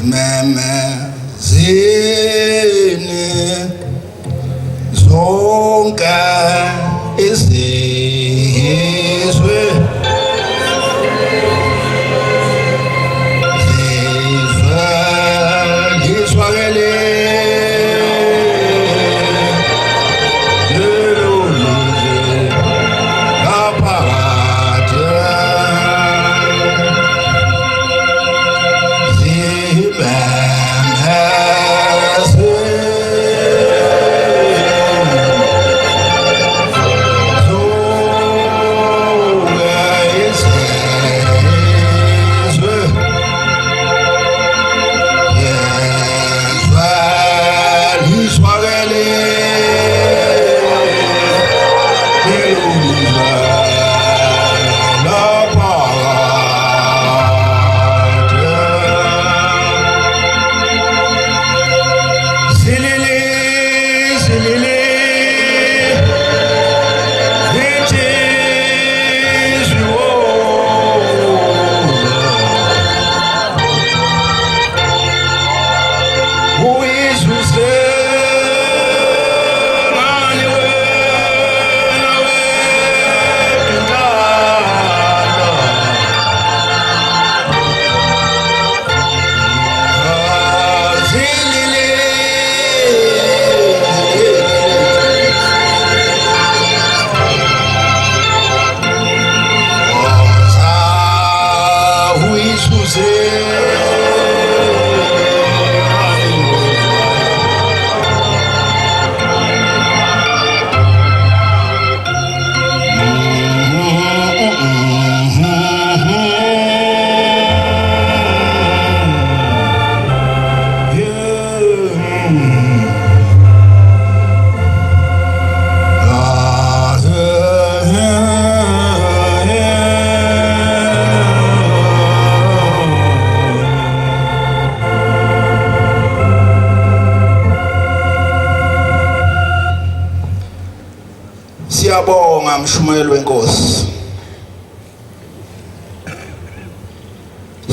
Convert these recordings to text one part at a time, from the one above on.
zimemezini zonke izizwe zizwakele Siyabonga mshumayeli wenkosi.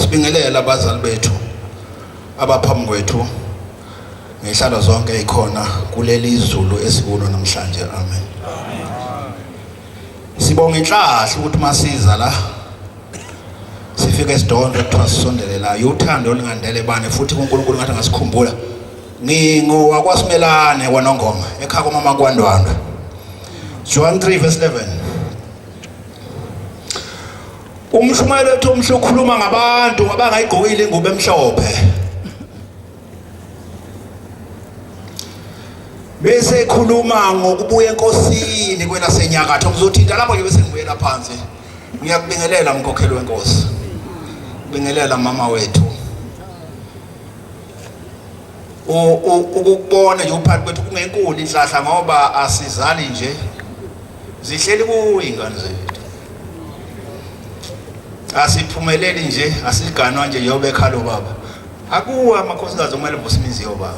Sibingelela abazali bethu abaphambi kwethu ngehlalo zonke ikhona kuleli izulu esikulo namhlanje. Amen. Sibonga inhlahla ukuthi masiza la sifike esidonto ekuthiwa sisondele la uthando olingandele bane futhi uNkulunkulu ngathi ngasikhumbula ngingo wakwasimelane kwaNongoma ekhaya komama kwaNdwandwe. John 3 verse 11. Umshumayeli wethu omhle ukhuluma ngabantu abangayigqokile ingubo emhlophe. Bese ekhuluma ngokubuya enkosini kwelasenyakatho kuzothinta lapho nje bese ngibuyela phansi. Ngiyakubingelela mkhokheli wenkosi. Bingelela mama wethu. Ukubona nje uphathi kwethu kungenkulu inhlahla ngoba asizali nje. Zihleli kuyingane zethu. Asiphumeleli nje, asiganwa nje yobe ekhalo baba. Akuwa amakhosikazi omele vusimizi yo baba.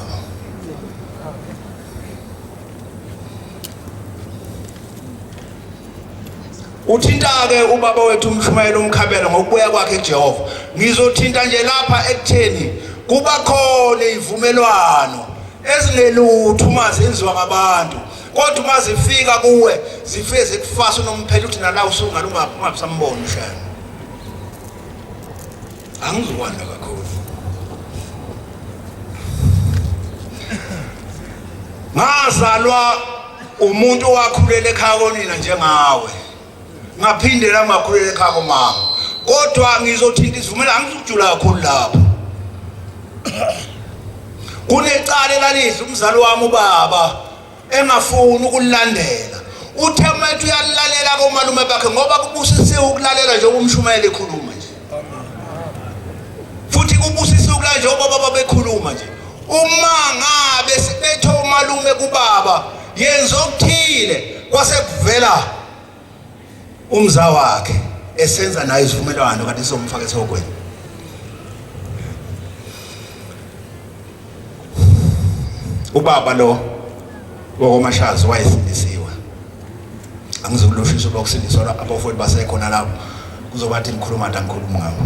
Uthinta ke ubaba wethu umshumayeli umkhabela ngokubuya kwakhe kuJehova. Ngizothinta nje lapha ekutheni kuba khona izivumelwano ezingelutho uma zenziwa ngabantu. Kodwa uma zifika kuwe zifeze kufasa unomphela uthi nala usungalunga ungabisambona ushaya. Angizokwanda kakhulu. Ngazalwa umuntu owakhulela ekhaya konina njengawe. Ngaphindela ngakhulela ekhaya komama. Kodwa ngizothinta izivumela angizujula kakhulu lapho. Kunecala elalihle umzali wami ubaba engafuni ukulandela. Uthe manje uyalalela komalume bakhe ngoba kubusisiwe ukulalela nje umshumayeli ekhuluma nje. Futhi kubusisiwe ukulalela nje ubaba bekhuluma nje. Uma ngabe sibethe umalume kubaba yenza okuthile kwase kuvela umza wakhe esenza naye isivumelwano kanti somfaka esokweni. Ubaba lo wokomashazi wayesindisiwe. Angizokulushisa lokusindiswa abafowethu basekhona lapho kuzobathi ngikhuluma ngikhuluma ngabo.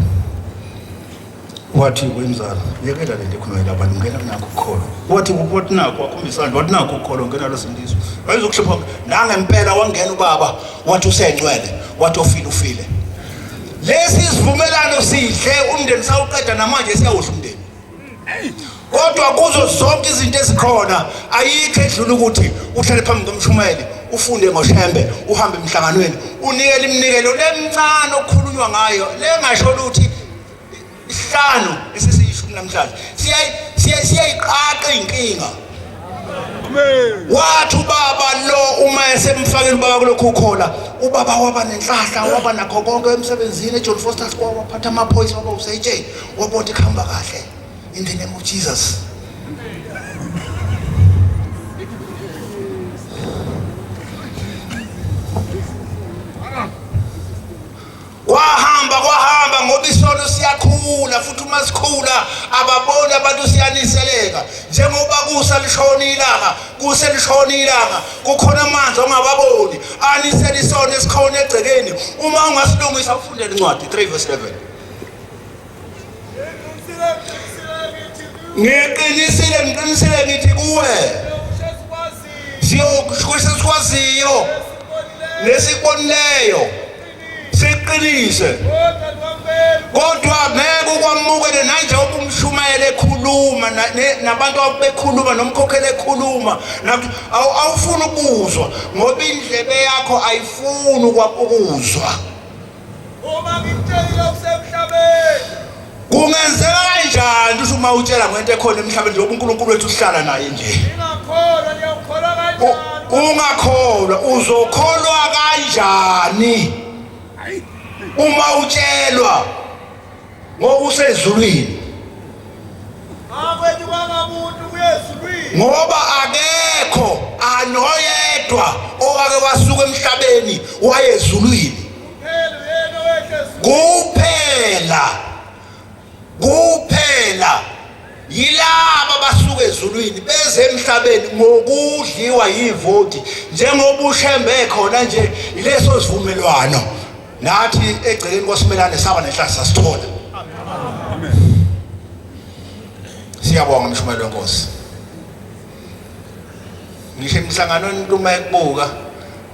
wathi wenzalo yekela le ndikhulumela abantu ngena kunakho ukukholo wathi nakho wakhombisana wathi nakho ukukholo ngena losindizwe wayezokuhlupha nangempela wangena ubaba wathi usengcwele wathi ufile lesi sivumelano sihle umndeni sawuqeda namanje siyawudla umndeni kodwa kuzo zonke izinto ezikhona ayikho edlula ukuthi uhlale phambi komshumayeli ufunde ngoshembe uhambe emhlanganweni unikele iminikelo lemncane okukhulunywa ngayo lengasho ukuthi isihlanu esisiyishumi namhlanje siyayiqaqa inkinga wathi ubaba lo uma esemfakela ubaba kulokhu ukhola ubaba waba nenhlahla waba nakho konke emsebenzini eJohn Foster Square waphatha amaphoyisa waba uSJ wabona ikhamba kahle in the name of Jesus. Kwahamba ngoba isono siyakhula futhi uma sikhula ababona abantu siyaniseleka njengoba kuselishona ilanga kukhona amanzi ongababoni anisela isono esikhona egcekeni uma ungasilungisa ufundele incwadi 3:11 ngiqinisile ngithi kuwe sikwaziyo nesibonileyo siqinise kodwa ngeke ukwamukele nanje ubumshumayele ekhuluma nabantu abekhuluma nomkhokhele ekhuluma awufuni ukuzwa ngoba indlebe yakho ayifuni ukuzwa uma ngitshela usemhlabeni kungenzeka kanjani ukuthi uma utshela ngento ekhona emhlabeni njengoba uNkulunkulu wethu uhlala naye nje ngingakholwa ngiyakholwa kanjani ungakholwa uzokholwa kanjani uma utshelwa ngokusezulwini akwethu bangamuntu kuyezulwini ngoba akekho anoyedwa owake wasuka emhlabeni wayezulwini kuphela yilabo basuka ezulwini beze emhlabeni ngokudliwa yivoti njengoba ushembe khona nje ileso sivumelwano nathi egcekeni kosimelane saba nenhlahla sasithola amen siyabonga mshumayeli wenkosi ngisho emhlanganweni uma ekubuka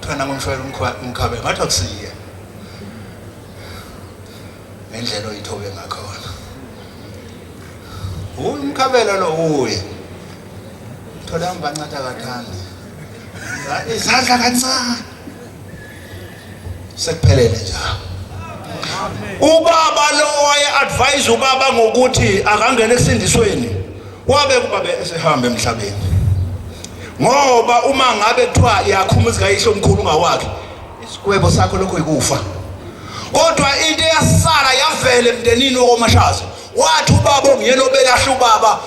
thona ngomshayeli umkhabe ngathi akusiye ngendlela oyithobe ngakhona umkhabela lo uye thola mbancatha kathandi izandla kancane sekuphelele njalo ubaba lo waye advise ubaba ngokuthi akangene esindisweni wabe kubabe esehamba emhlabeni ngoba uma ngabe kuthiwa yakhumuza kayisho omkhulu ngawakhe isikwebo sakho lokho ikufa kodwa into yasala yavela emndenini womashazi wathi ubaba ongiyena obelahla ubaba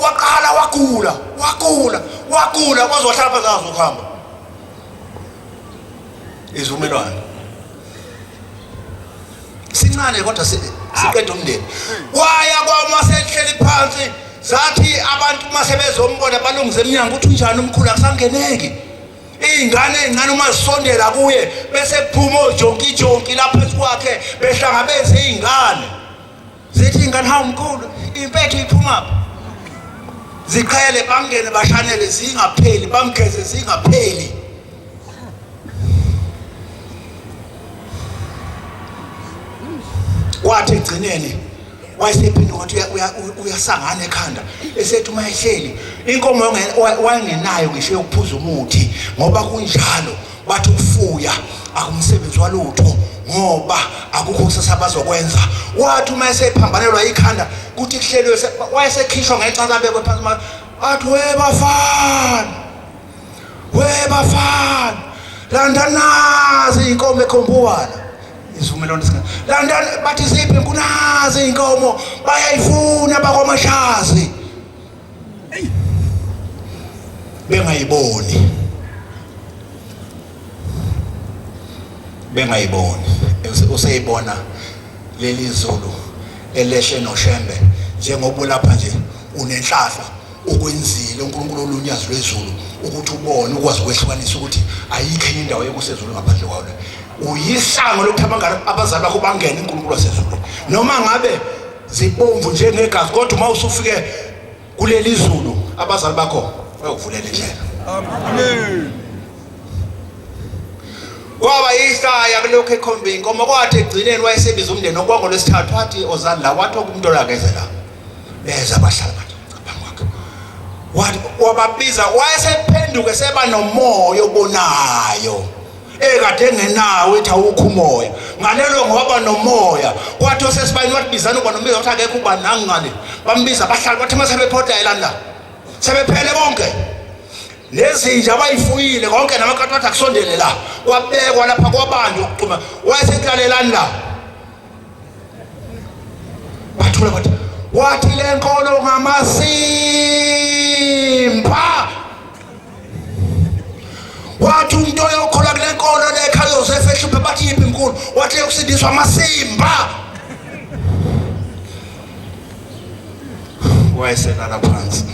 waqala wagula kwaze wahlala phansi ngazo ukuhamba izumelwano sincane kodwa siqeda umndeni waya kwamasehleli phansi zathi abantu masebezombona balungise eminyango uthi unjani umkhulu akusangeneki izingane ezincane uma zisondela kuye bese kuphuma ojonki lapha phezu kwakhe behlangabeze izingane zithi ingane hawu mkhulu impethu iphuma ziqhele bangene bashanele zingapheli bamgeze zingapheli wathi egcineni wayesephinda ukuthi uyasangana ekhanda esethi uma ehleli inkomo wayengenayo ngisho ukuphuza umuthi ngoba kunjalo bathi ufuya akumsebenzi walutho ngoba akukho kusasabazokwenza wathi uma esephambanelwa ikhanda kuthi kuhlelwe wayesekhishwa ngecansi abekwe phansi athi webafana landa nazi inkomo ekhombuwana izivumelwano singana landa bathi ziphi kunazi inkomo bayayifuna bakwamashazi bengayiboni useyibona leli zulu elehle noshembe njengoba lapha nje unenhlahla ukwenzile uNkulunkulu olunyazi lwezulu ukuthi ubone ukwazi ukwehlukanisa ukuthi ayikho enye indawo yokusezulu ngaphandle kwayo uyisango lokuthi abazali bakho bangene uNkulunkulu wasezulu noma ngabe zibomvu njengegazi kodwa uma usufike kuleli zulu abazali bakho bayokuvulela indlela. Amen. Kwaba isaya kulokho ekhombe inkomo kwathi egcineni wayesebiza umndeni okwango lesithathu wathi ozali la wathi umuntu olakeze la beza abahlala bathi ngaphambi kwakhe wababiza wayesephenduke seba nomoya obonayo ekade engenawo ethi awukho umoya ngalelo ngoba nomoya kwathi osesibayini wathi bizana uba nombiza wathi akekho uba nangale bambiza abahlali bathi mase bephoda elanda sebephele bonke nezinja abayifuyile konke namakati wathi akusondele la kwabekwa lapha kwabantu ukuxuma wayeseklalelani la bathula bathi wathi le nkolo ngamasimba wathi umuntu oyokhola kule nkolo lekhaya Yosefu ehluphe bathi yiphi inkulu wathi yokusindiswa amasimba wayeselala phansi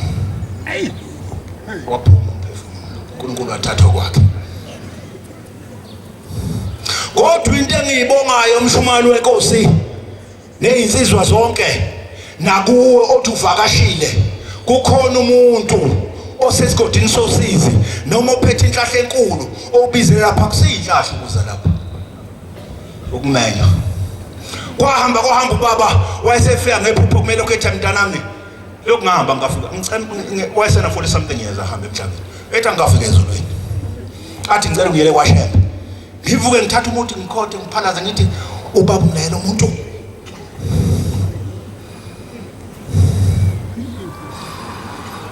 waphuma uNkulunkulu wathathwa kwakhe. Kodwa into engiyibongayo umshumali wenkosi nezinsizwa zonke nakuwe othi uvakashile kukhona umuntu osesigodini sosizi noma ophethe inhlahla enkulu obizele lapha kusiyihlahla ukuza lapha ukumenywa kwahamba ubaba wayesefika ngephupho kumele ukhethe mntanami lokungahamba ngafika wayesena 40 something years ahambe emhlabeni ethi angafika ezulwini athi ngicela ngiyele kwaShembe ngivuke ngithatha umuntu ngikhothe ngiphalaza ngithi ubaba umlayelo umuntu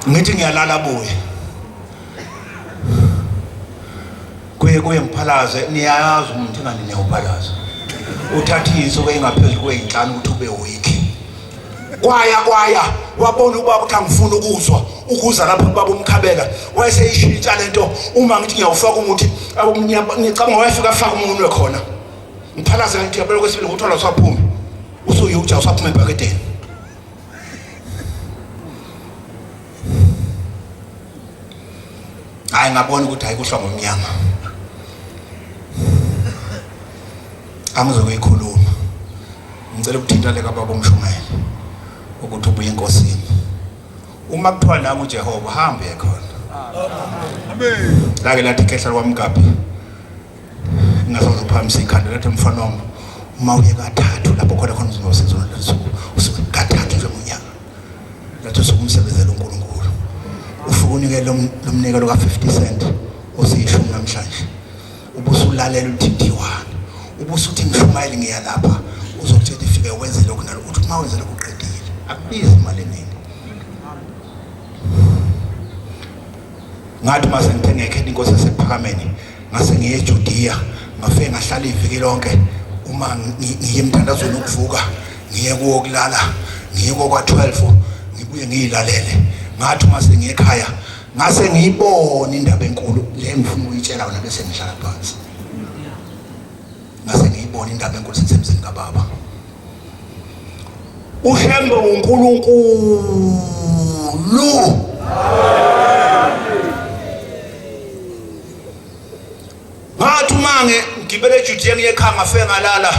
ngithi ngiyalala buye ngiphalaze niyayazi umuntu ngani neyophalaza uthatha insuku engaphezulu kweyinhlanu ukuthi ube week kwaya wabona ubaba ukuthi angifuna ukuza lapha ubaba umkhabela wayeseyishintsha lento uma ngithi ngiyawufaka umuthi ngicabanga wayefika afaka umunwe khona ngiphalaza ngithi yabona kwesibili nguthola usaphuma usuyuja usaphuma ebhakedeni hayi ngabona ukuthi hayi kuhlwa ngomnyama angizokuyikhuluma ngicela ukuthinta le kababa umshumele ukuthi ubuye enkosini uma kuthiwa nami uJehova hambe khona amen lake lathi khehla kwamgabhi ngazoziphamisa ikhanda lathi mfana wami uma uye kathathu lapho khona uzosizona lesuku kathathu nje ngonyaka lathi usukumsebenzela uNkulunkulu ufike unikele lomnikelo ka50 cent osishumi namhlanje ubusulalela uthithiwana ubusuthi ngishumayeli ngiya lapha uzokuthi ifike wenze lokho nalokho uthi uma wenze lokho uqedile akubizi imali eningi ngathi mase ngithenge ekhedi inkosi yasephakameni ngase ngiye eJudiya ngafike ngahlala iviki lonke uma ngiye emthandazweni ukuvuka ngiye kuyokulala ngiye kwa12 ngibuye ngiyilalele ngathi mase ngiye ekhaya ngase ngiyibona indaba enkulu le ngifuna ukuyitshela wona bese ngihlala phansi ngase ngiyibona indaba enkulu sisemzini kaBaba uHembe uNkulunkulu ngathi mange ngibele eJudiya ngiyekhaya ngafike ngalala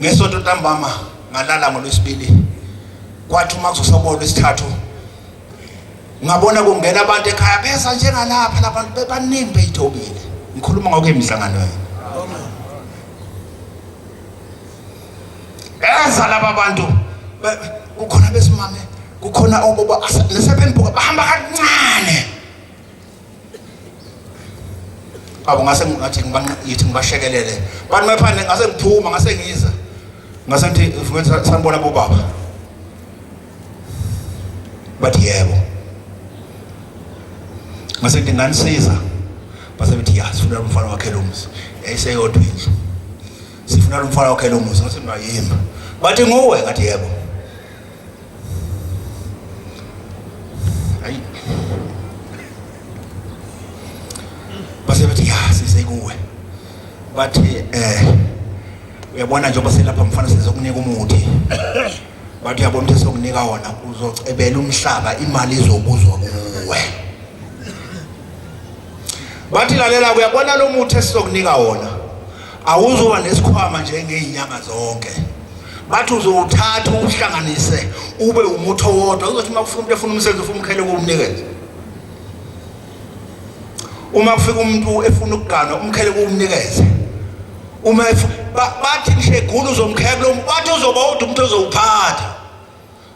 ngesonto ntambama ngalala ngolwesibili kwathi uma kuzosobola lesithathu ngabona kungena abantu ekhaya beza njengalapha labantu bebaningi beyithobile ngikhuluma ngakho emihlanganweni eza laba bantu kukhona besimame kukhona oboba nesephenbuka bahamba kancane abo ngase ngathi ngiyithi ngibashekelele bantu maphane ngase ngiphuma ngase ngiza ngase ngithi ufike sanibona bobaba bathi yebo ngase ngithi nganisiza base bethi ya sifuna umfana wakhe lomuzi yayiseyodwa indlu sifuna umfana wakhe lomuzi ngase ngayimba bathi nguwe ngathi yebo hayi base bethi ya sisekuwe bathi uyabona njengoba selapha mfana sizokunika umuthi bathi yabona ukuthi sokunika wona uzocebela umhlaba imali izobuzwa kuwe bathi lalela uyabona lo muthi esizokunika wona awuzoba nesikhwama nje ngeenyanga zonke bathi uzowuthatha uhlanganise ube umutho wodwa uzothi makufika umuntu efuna umsebenzi ufuna umkhele kumnikeze. Uma kufika umuntu efuna ukuganwa umkhele kumnikeze. Uma bathi nishegula uzomkhela lo bathi uzoba udwa umuntu ozowuphatha.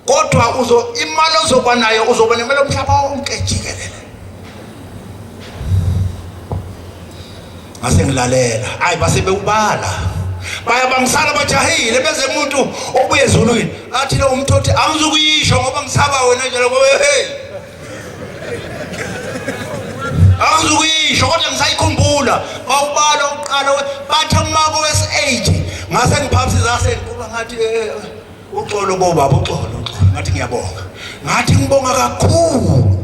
Kodwa imali ozoba nayo uzoba nemali umhlaba wonke jikelele. Ngase ngilalela hayi base bewubala baya bangisala bajahile beze umuntu obuye ezulwini athi lo umuntu othi angizukuyisho ngoba ngisaba wena njalo ngoba hey angizukuyisho kodwa ngisayikhumbula bawubala uqala bathi umako wes8 ngase ngiphamsisa kuba ngathi uxolo bobaba uxolo ngathi ngiyabonga ngathi ngibonga kakhulu.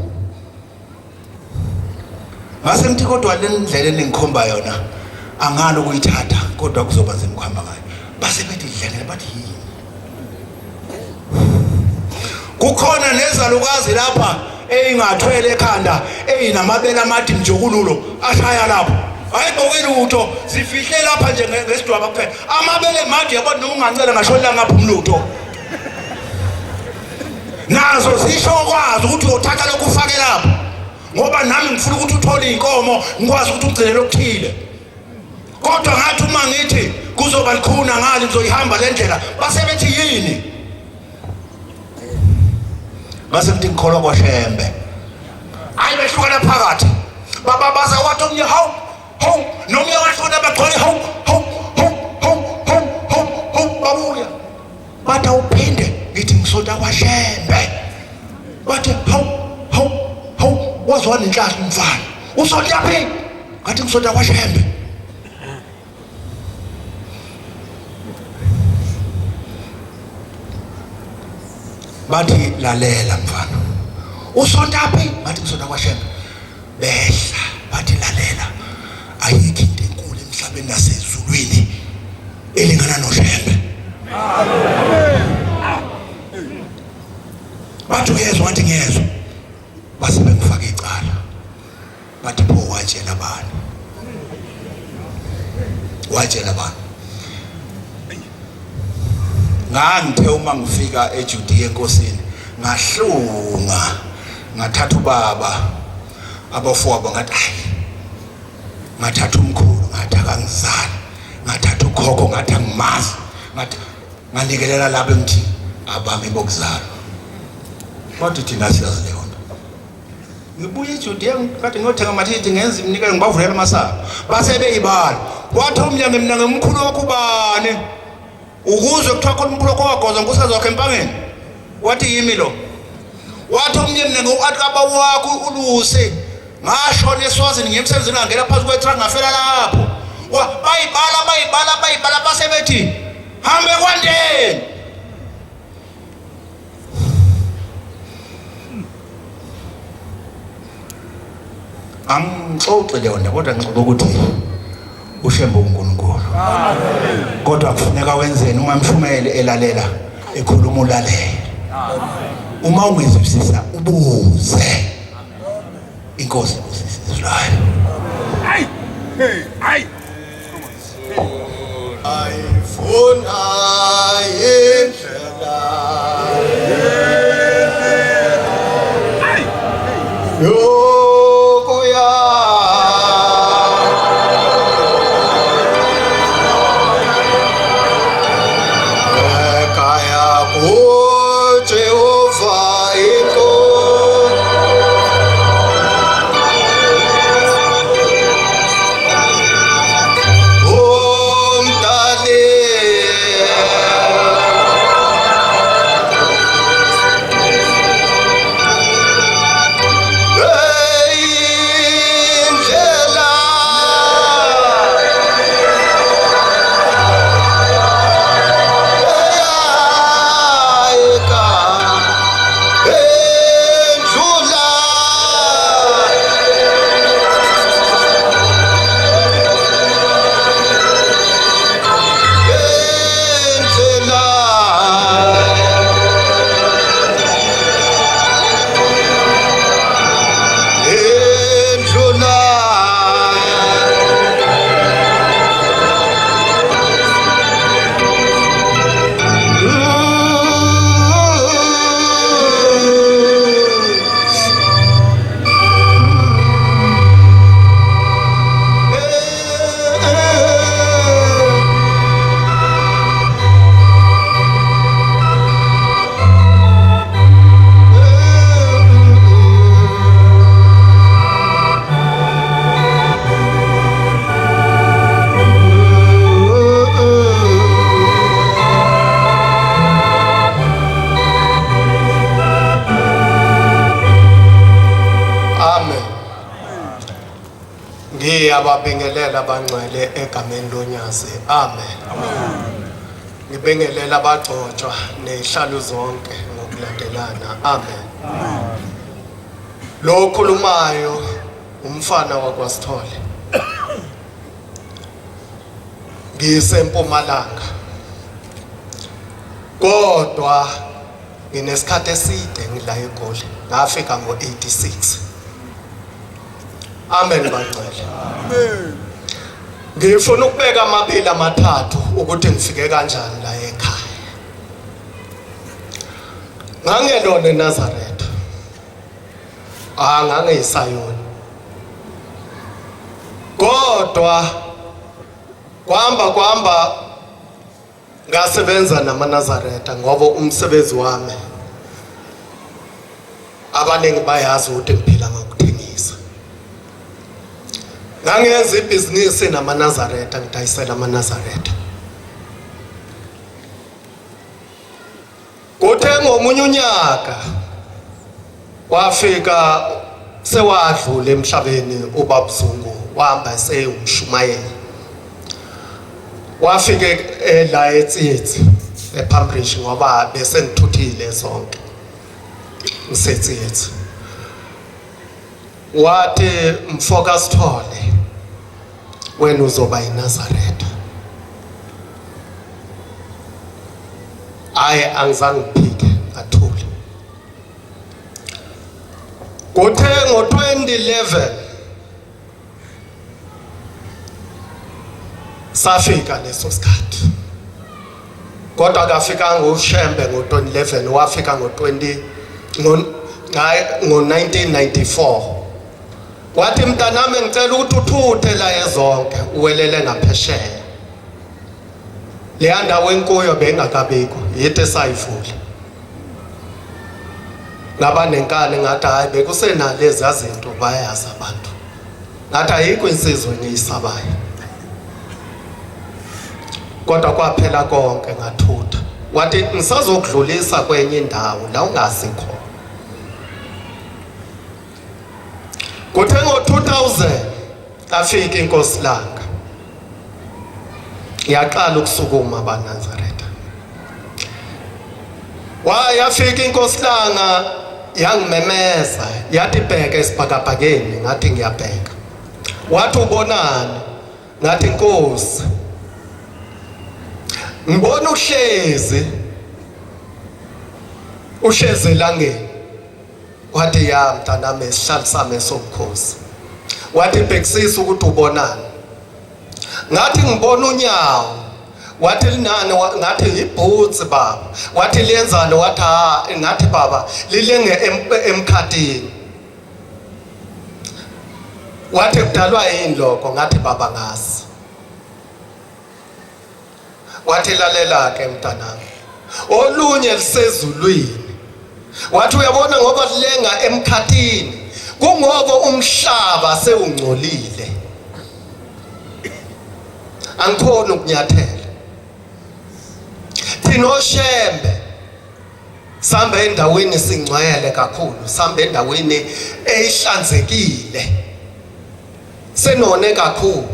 Ngase ngithi kodwa le ndlela engikhomba yona angalo kuyithatha kodwa kuzoba nzima ukuhamba ngayo. Base bethi idlele bathi yini kukhona nezalukazi lapha eyingathwele ekhanda eyinamabele amade mjokululo ashaya lapho ayibhokile utho zifihle lapha nje ngesidwaba kuphela amabele made yabona noma ungancela ngashonela ngapha umlutho nazo zisho kwazi ukuthi uyothatha lokhu ufake lapho ngoba nami ngifuna ukuthi uthole inkomo ngikwazi ukuthi ugcine lokuthile. Kodwa ngathi uma ngithi kuzoba likhuna ngali ngizoyihamba le ndlela base bethi yini base ngithi ngikholwa kwaShembe hayi behlukana phakathi baba baza wathi omnye hawu nomnye washona bagcwele hawu babuya bathi awuphinde ngithi ngisonta kwaShembe bathi hawu wazwana inhlahla umfana usonta phi ngathi ngisonta kwaShembe. Bathi lalela mfana usonta phi ngathi ngisonta kwaShembe behla bathi lalela ayikho into enkulu emhlabeni nasezulwini elingana noShembe. Bathi uyezwa ngathi ngiyezwa base bengifaka icala bathi pho watshela bani ngangithe uma ngifika eJudiya enkosini ngahlunga ngathatha ubaba abafowabo ngathi ngathatha umkhulu ngathi akangizali ngathatha ukhokho ngathi angimazi ngathi nganikelela labo ngithi abami bokuzala kodwa thina siyazi leyo nto. Ngibuye eJudiya kade ngiyothenga amathikithi ngenza imnikelo ngibavulela amasaka base beyibala wathi umnyango mina ngemkhulu wakubani ukuzwe kuthiwa khona umkhulu wagoza nkosikazi wakhe empangeni wathi yimi lo wathi umnye mina ngowathi kaba wakho ulusi ngashona eSwazini ngemsebenzini ngangena phansi kwetruck ngafela lapho bayibala base bethi hambe kwandeni angixoxe leyo nto kodwa ngixoxa ukuthi uShembe uNkulunkulu. Amen. Kodwa kufuneka wenzeni uma mshumele elalela ekhuluma ulalela. Uma ungezwisisa ubuze. Inkosi usizizwayo. Hayi. Hayi. Ayifuna indlela. Yo Ngiyababingelela abangcwele egameni loNyazi. Amen. Ngibingelela abagcotshwa nezihlalo zonke ngokulandelana. Amen. Lo khulumayo umfana wakwaSithole. Ngisempumalanga. Kodwa nginesikhathi eside ngila eGoli. Ngafika ngo86. Amen bangcwele. Amen. Ngifuna ukubeka amabili amathathu ukuthi ngifike kanjani la ekhaya. Ngangelona eNazaretha. Ngangeyisayoni. Kodwa kwamba ngasebenza namaNazaretha ngoba umsebenzi wami abaningi bayazi ukuthi ngiphila ngokuthengisa. Ngangenza ibhizinisi namaNazaretha, ngidayisela amaNazaretha. Kuthe ngomunye unyaka wafika sewadlula emhlabeni uBaba Zungu, wahamba eseyumshumayeli. Wafika la eTsitsi ePambridge ngoba bese ngithuthile zonke ngiseTsitsi. Wathi mfoka Sithole wena uzoba eNazaretha. Angizange ngiphike ngathula. Kuthe ngo2011 safika leso sikhathi. Kodwa akafika ngoShembe ngo2011, wafika ngo1994. Wathi mntanami ngicela ukuthi uthuthe la ezonke uwelele ngaphesheya. Le ndawo enkuyo bengakabikho, yithi sayivula. Ngaba nenkani ngathi hayi bekusenalezi izinto bayazi abantu. Ngathi ayikho insizwe engiyisabayo. Kodwa kwaphela konke ngathutha. Wathi ngisazokudlulisa kwenye indawo la ungasikho. Kuthe ngo2000 afika inkosi langa. Yaqala ukusukuma abaNazaretha. Wayafika inkosi langa yangimemeza, yathi bheka esibhakabhakeni, ngathi ngiyabheka. Wathi ubonani? Ngathi Nkosi. Ngibona uhlezi elangeni. Wathi ya mntanami isihlalo sami sobukhosi. Wathi bhekisisa ukuthi ubonani? Ngathi ngibona unyawo. Wathi linani? Ngathi ibhutsi baba. Wathi liyenzani? Wathi ngathi baba lilenge emkhathini. Wathi kudalwa yini lokho? Ngathi baba ngasi. Wathi lalela ke mntanami, olunye lisezulwini. Wathi uyabona ngoba lilenga emkhathini kungoba umhlaba sewungcolile. Angikhona ukunyathela. Thina oShembe sihamba endaweni singcwele kakhulu, sihamba endaweni ehlanzekile, senone kakhulu.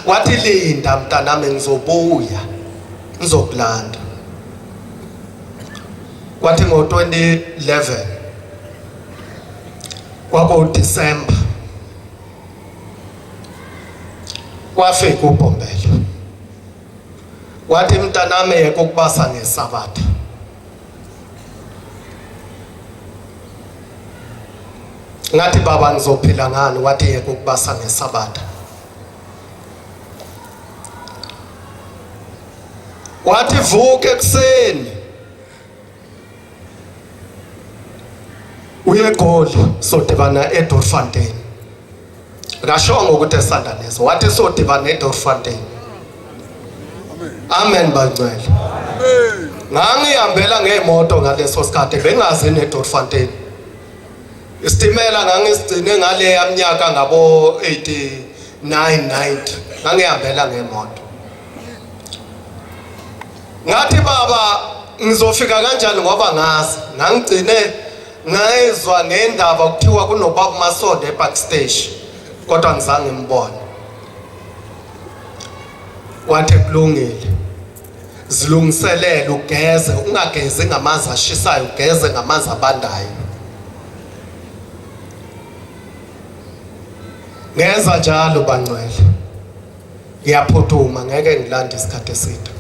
Wathi linda mntanami ngizobuya ngizokulanda. Wathi ngo2011 kwakuDisemba wafika uBhombela. Wathi mntanami yeke ukubasa ngeSabatha. Ngathi baba ngizophila ngani? Wathi yeke ukubasa ngeSabatha. Wathi vuka ekuseni uye eGoli sodibana eDorfontein. Akashongo ukuthi eSandaneso. Wathi sodibana eDorfontein. Amen bangcwele. Amen. Ngangihambela ngemoto ngaleso sikhathi bengazi neDorfontein. Isitimela ngangisigcine ngale yaminyaka ngabo 89 90. Ngangihambela ngemoto. Ngathi baba ngizofika kanjani ngoba ngazi. Ngangigcine ngayizwa ngendaba kuthiwa kunobaba Masondo ePark Station. Kodwa ngizange ngibone. wathi kulungile zilungiselele ugeze ungagezi ngamanzi ashisayo ugeze ngamanzi abandayo ngenza njalo bangcwele ngiyaphuthuma ngeke ngilande isikhathi eside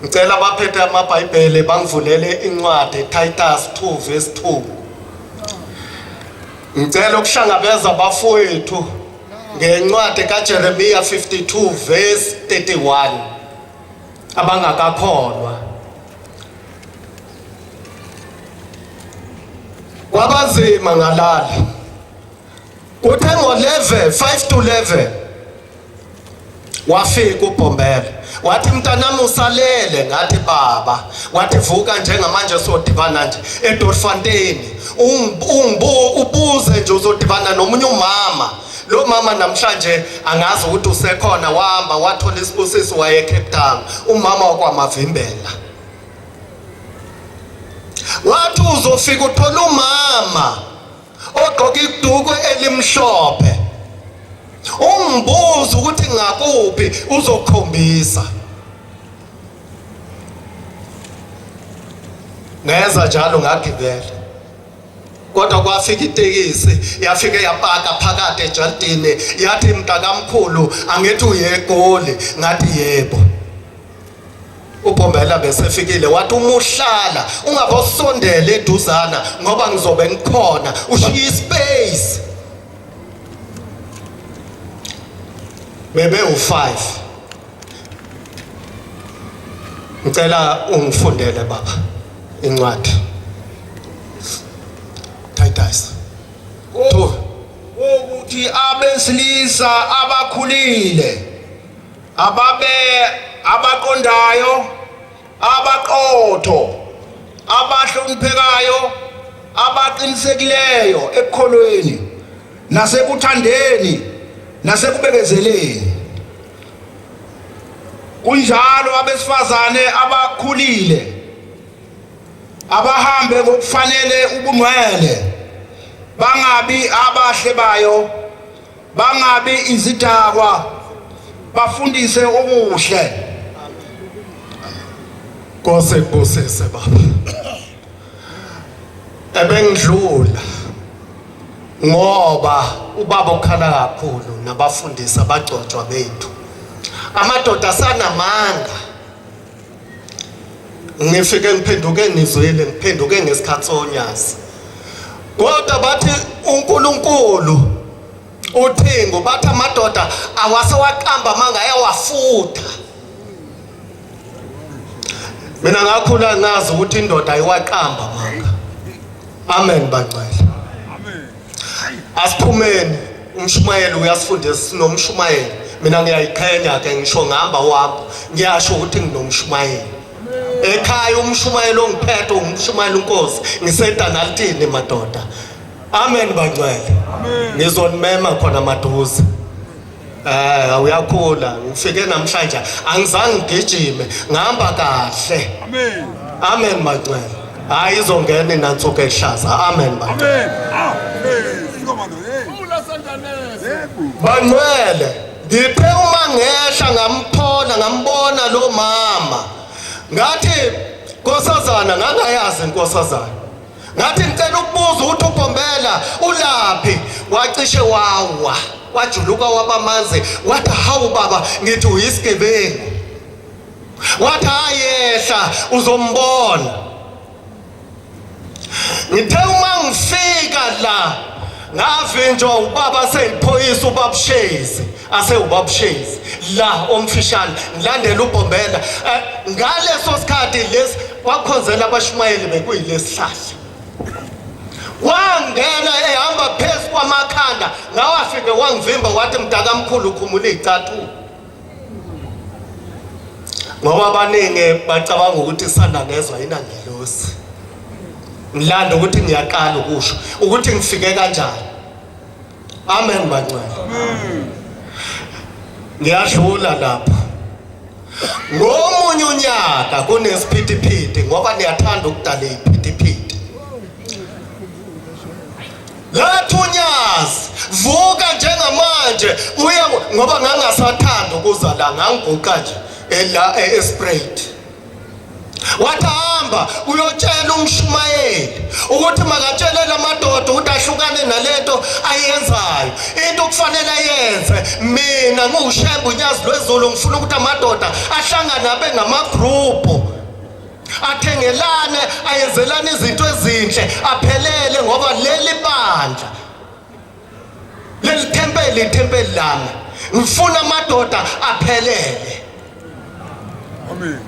ngicela abaphethe amabhayibheli bangivulele incwadi eTitus 2 verse 2 ngicela ukuhlangabeza abafowethu ngencwadi kaJeremiya 52 verse 31 abangakakholwa kwabanzima ngalala kuthe ngo-11 5 to 11 wafika uBhombela wathi mntanami usalele ngathi baba wathi vuka njengamanje sodibana nje eDorfontein ubuze nje uzodibana nomunye umama lo mama namhlanje angazi ukuthi usekhona wahamba wathola isibusiso waye eCape Town umama wakwaMavimbela wathi uzofika uthola umama ogqoka iduku elimhlophe umbuzo ukuthi ngakuphi uzokhombisa neza njalo ngagibela kodwa kwafika itekisi yafika yapaka phakathi ejardini yathi mntakamkhulu angithi uyeGoli ngathi yebo uBhombela besefikile wathi umuhlala ungabosondela eduzana ngoba ngizobe ngikhona ushiya ispace bebe u5 ngicela ungifundele baba incwadi Titus ukuthi abesilisa abakhulile abaqondayo abaqotho abahloniphekayo abaqinisekileyo ekukholweni nasekuthandeni nasekubekezeleni kunjalo abesifazane abakhulile abahambe ngokufanele ubungcwele bangabi abahle bayo bangabi izidakwa bafundise okuhle Nkosi kubusise baba ebengidlula ngoba ubaba ukhala kakhulu nabafundisi abagcotshwa bethu amadoda asanamanga ngifike ngiphenduke nizwile ngiphenduke ngesikhathi sonyazi kodwa bathi uNkulunkulu uthengo bathi amadoda awasewaqamba manga ayawafutha mina ngakhula ngazi ukuthi indoda ayiwaqamba manga amen bangcwele amen asiphumeni umshumayeli uyasifundisa sinomshumayeli mina ngiyayiqhenya ke ngisho ngihamba wami ngiyasho ukuthi nginomshumayeli ekhaya umshumayeli ongiphethe umshumayeli uNkosi ngisedanalitini madoda amen bangcwele ngizonimema khona maduze uyakhula ngifike namhlanje angizange ngigijime ngihamba kahle amen bangcwele hayi izongena inansuku ehlaza amen bangcwele bangcwele ngithe uma ngehla ngamphola ngambona lo mama ngathi Nkosazana ngangayazi Nkosazana ngathi ngicela ukubuza ukuthi uBhombela ulaphi wacishe wawa wajuluka wabamanzi wathi hawu baba ngithi uyisigebengu wathi ayehla uzombona ngithe uma ngifika la ngavinjwa ubaba seyiphoyisa ubabushezi ubabshezi la omfishane ngilandela uBhombela ngaleso sikhathi lesi wakhonzela abashumayeli bekuyilesihlahla wangena ehamba phezu kwamakhanda ngawafike wangivimba wathi mntakamkhulu ukhumula izicathu ngoba abaningi bacabanga ukuthi isanda ngezwe ayinangelosi ngilanda ukuthi ngiyaqala ukusho ukuthi ngifike kanjani amen bangcwele ngiyadlula lapha ngomunye unyaka kunesiphithiphithi ngoba niyathanda ukudala iziphithiphithi lathunyazi vuka njengamanje uya ngoba ngangasathanda kuza la nganguka nje eSprite. Wathamba uyotshela umshumayeli ukuthi makatshele lamadoda ukuthi ahlukane nalento ayenzayo. Into kufanele ayenze mina nguShembe uNyazi lweZulu ngifuna ukuthi amadoda ahlangane abe ngamagroup. Athengelane ayenzelane izinto ezinhle aphelele ngoba leli bandla leli tempeli lami ngifuna amadoda aphelele. Amen.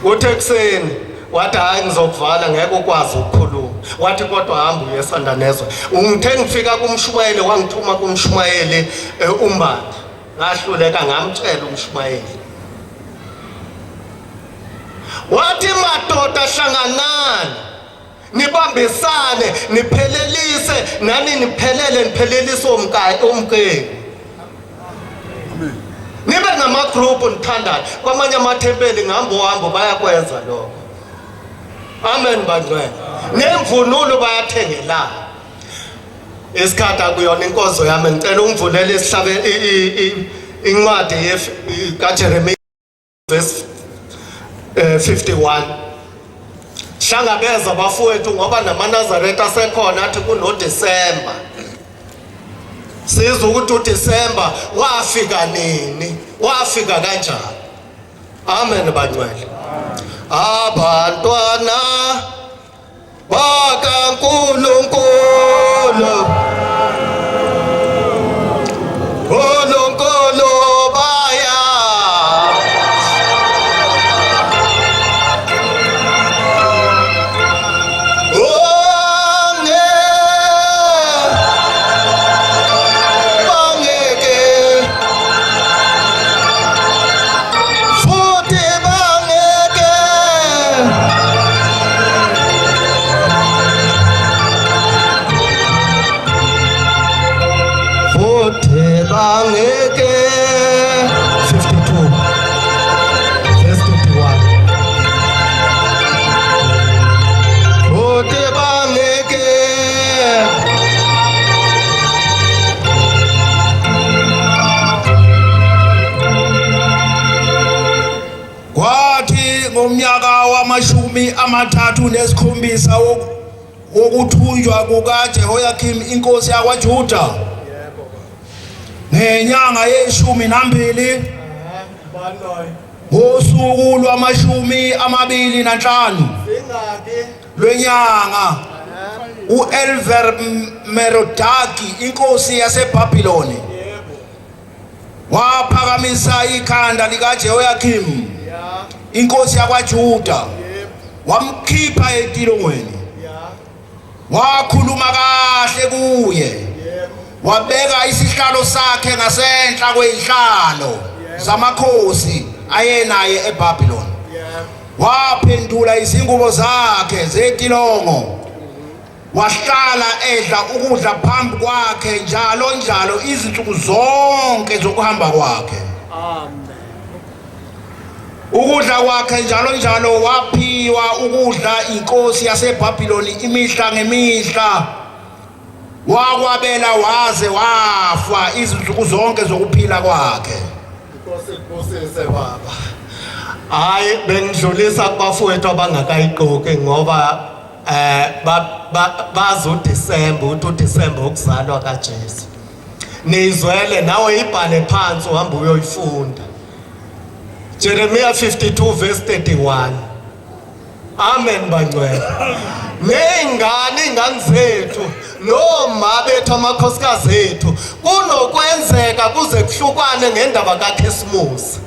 Uthekuseni wathi hayi ngizokuvala ngeke ukwazi ukukhuluma. Wathi kodwa hamba uye eSandanezwe. Ngithe ngifika kumshumayeli wangithuma kumshumayeli uMbanda. Ngahluleka ngamtshela umshumayeli. Wathi madoda hlanganani nibambisane niphelelise nani niphelelise umkeni. Nibe ngamagroup nithandana kwamanye amathempeli ngihambo bayakwenza lokho. Amen bangcwele. Nemvunulo bayathengelana. Isikhathi akuyona inkonzo yami ngicela ungivulele isihlabe incwadi kaJeremiya verse 51. Hlangabeza bafowethu ngoba namaNazaretha asekhona athi kunoDisemba. Sizwe ukuthi uDisemba wafika nini? Wafika kanjani? Amen bangcwele. Abantwana bakaNkulunkulu uNkulunkulu baya Bangeke 52 verse 21. Ote bangeke kwathi ngomnyaka wama-37 wokuthunjwa kukaJehoyakim inkosi yakwaJuda ngenyanga ye-12 ngosuku lwama-25 lwenyanga u-Eliveri-Merodaki inkosi yaseBhabhiloni waphakamisa ikhanda likaJehoyakim inkosi yakwaJuda wamkhipha etilongweni wakhuluma kahle kuye wabeka isihlalo sakhe ngasenhla kwezihlalo zamakhosi ayenaye eBhabhiloni. Waphendula izingubo zakhe zetilongo wahlala edla ukudla phambi kwakhe njalo izinsuku zonke zokuhamba kwakhe. Amen. Ukudla kwakhe njalo waphiwa ukudla inkosi yaseBhabhiloni imihla ngemihla. Wakwabela waze wafa izinsuku zonke zokuphila kwakhe. Inkosi baba. Hayi bengidlulisa kubafowethu abangakayiqoki ngoba bazo December uDisemba ukuzalwa kaJesu. Nizwele nawe ibhale phansi uhamba uyoyifunda. Jeremiya 52 verse 31. Amen bangcwele. Ingane zethu noma bethu amakhosikazi ethu kunokwenzeka kuze kuhlukane ngendaba kaKhisimusi.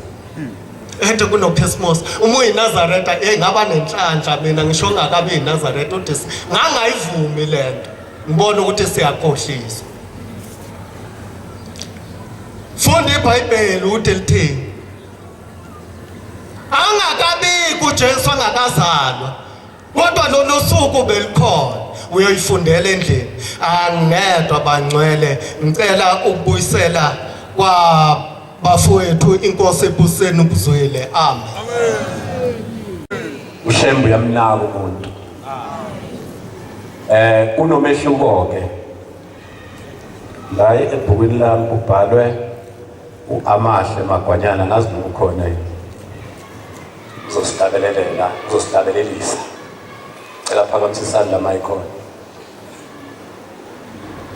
Ente kunoKhisimusi uma uyiNazaretha ngaba nenhlanhla mina ngisho ngakabi yiNazaretha uthi ngangayivumi lento ngibona ukuthi siyakhohlisa. Funda iBhayibheli uthi lithini? Angakabikho uJesu angakazalwa kodwa lolu suku belikhona uyoyifundela endlini. Angedwa bangcwele ngicela ukubuyisela kwa bafowethu inkosi ebuseni ukuzwile. Amen. uShembe uyamnaka umuntu. Kunomehluko ke la ebhukwini lami kubhalwe Amahle Magwanyana ngazi ukhona yini. Uzosihlabelelisa. Cela phakamisisana la mic on.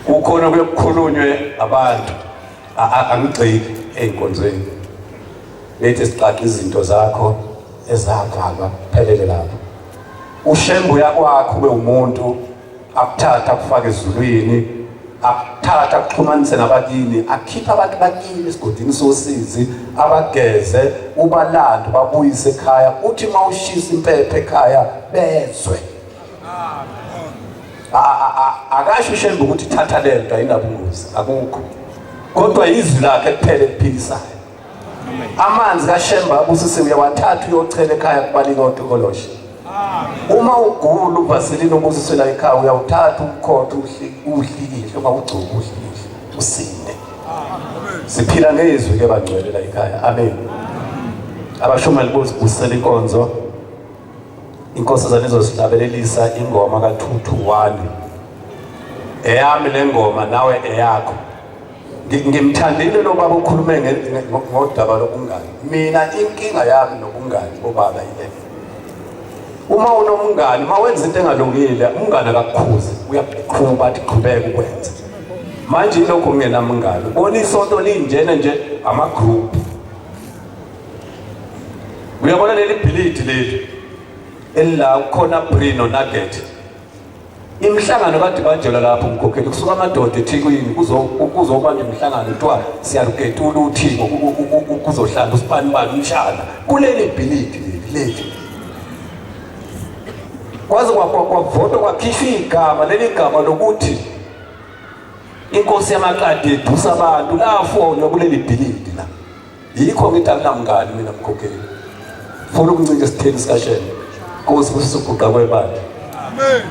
Ukhona kuyokukhulunywe abantu angigxiki einkonzweni. Lethi siqaqa izinto zakho ezavalwa phelele lapho. Ushembu yakwakho kube umuntu akuthatha akufake ezulwini, akuthatha akuxhumanise nabakini, akhipha abantu bakini esigodini sosizi, abageze, ubalanda babuyise ekhaya, uthi mawushisa impepho ekhaya bezwe. Akasho ushembu ukuthi thatha lento ayinabungozi, akukho. Kodwa izwi lakhe kuphela eliphikisayo. Amanzi kaShemba abusise uyawathatha uyochela ekhaya kubalika oTokoloshi. Uma ugula uvaseline ubusisela ekhaya uyawuthatha ukhotho uhlikile ungawugcuba uhlikile usinde. Siphila ngezwi ke bangcwele la ekhaya. Amen. Abashomali bosibusela inkonzo. Inkosazana izosihlabelelisa ingoma ka221. Eyami le ngoma nawe eyakho. Ngimthandile lo baba ukhulume ngodaba lobungani. Mina inkinga yami nobungani bobaba yile. Uma unomngani mawenza into engalungile umngani akakukhuzi uyaqhubeka athi qhubeka ukwenza. Manje lokho kungenamngani. Bona isonto linjena nje ama group. Uyabona leli bhilidi leli ela khona Brino Nugget. Imhlangano kade banjela lapho umkhokheli kusuka amadoda eThekwini kuzoba nje umhlangano kuthiwa siyaruketula uThiko kuzohlala usipanibani umshana kuleli bhilidi leli. Kwaze kwavotwa kwakhishwa igama leli gama lokuthi inkosi yamakade edusa abantu lafonywa kuleli bhilidi la. Yikho ngithi akunamngani mina mkhokheli. Funa ukuncinca isitheni sikaShembe. Nkosi kusisuguqa kwebandla. Amen.